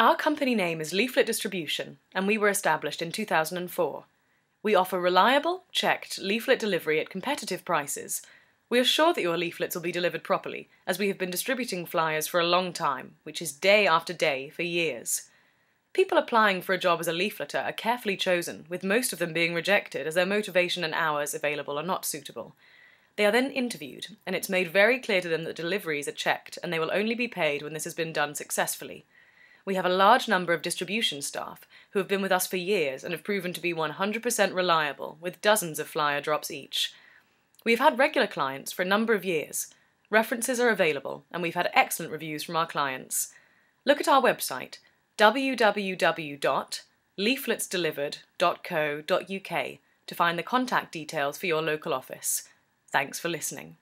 Our company name is Leaflet Distribution, and we were established in 2004. We offer reliable, checked leaflet delivery at competitive prices. We are sure that your leaflets will be delivered properly, as we have been distributing flyers for a long time, which is day after day for years. People applying for a job as a leafleter are carefully chosen, with most of them being rejected as their motivation and hours available are not suitable. They are then interviewed, and it's made very clear to them that deliveries are checked and they will only be paid when this has been done successfully. We have a large number of distribution staff who have been with us for years and have proven to be 100% reliable, with dozens of flyer drops each. We have had regular clients for a number of years. References are available, and we've had excellent reviews from our clients. Look at our website, www.leafletsdelivered.co.uk, to find the contact details for your local office. Thanks for listening.